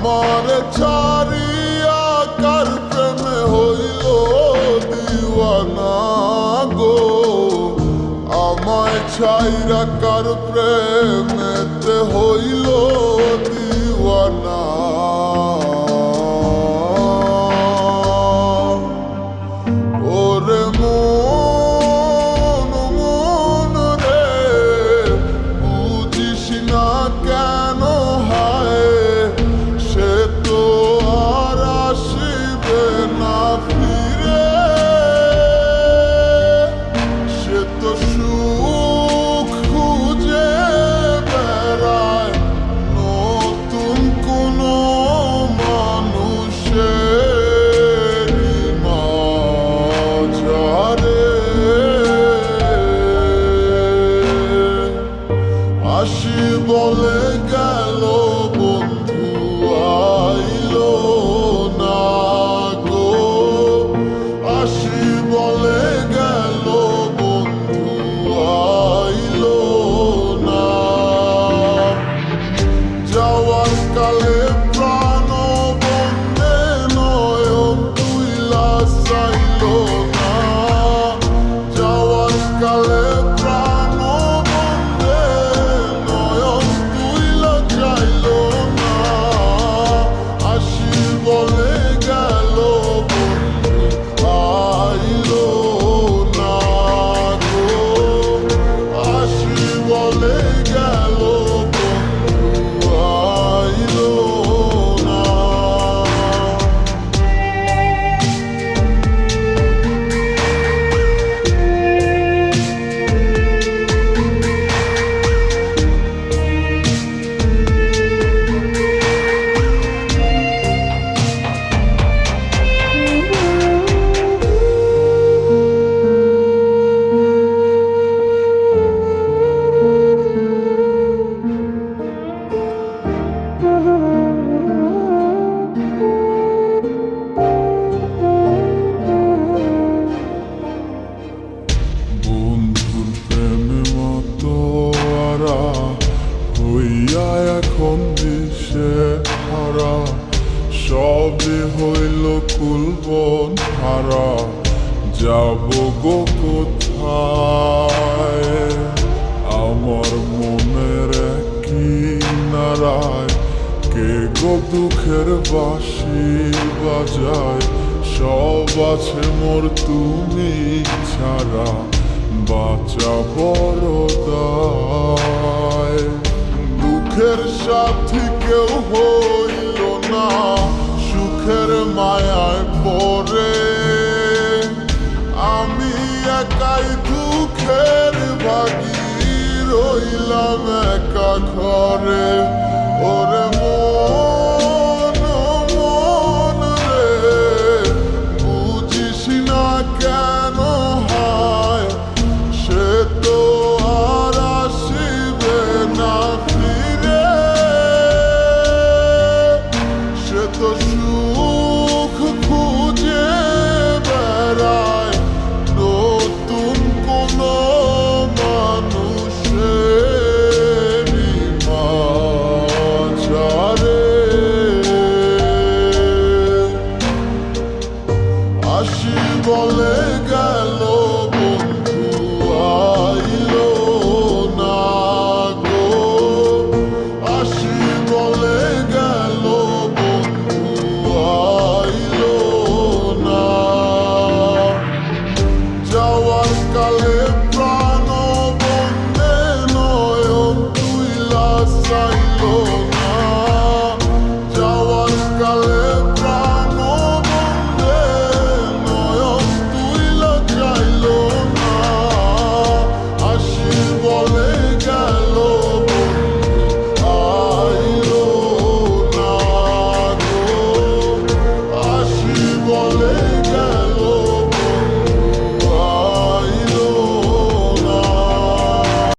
আমার ছাড়িয়া কার প্রেমে হইল দিওয়ানা গো, আমায় ছাইরা কার প্রেমেতে হইল দিওয়ানা। ওরে মন মন রে, বুঝিস না কেন হায়, সে তো আর আসিবে না ফিরে, সে তো সুখ খুঁজে বেড়ায় নতুন কোনো মানুষের মাঝারে। আসি বলে গেল বন্ধু আইলো না গো, আসি বলে গেল বন্ধু আইলো না। যাওয়ার কালে প্রাণ বন্ধে নয়ন তুইলা চাইল না, যাওয়ার কালে প্রাণ বন্ধে নয়ন তুইলা চাইল না। আসি বলে গেল বন্ধু আইলো না গো, আসি বলে গেল বন্ধু আইলো না। বন্ধুর প্রেমে মতোয়ারা হইয়া এখন দিশে হারা, সবে হইল কুলবন হারা, যাব গো কোথায়। আমার মনের কিনারায় কে গো দুঃখের বাঁশি বাজায়, সব আছে মোর তুমি ছাড়া, বাঁচা বড় দায়। দুঃখের সাথী কেউ হই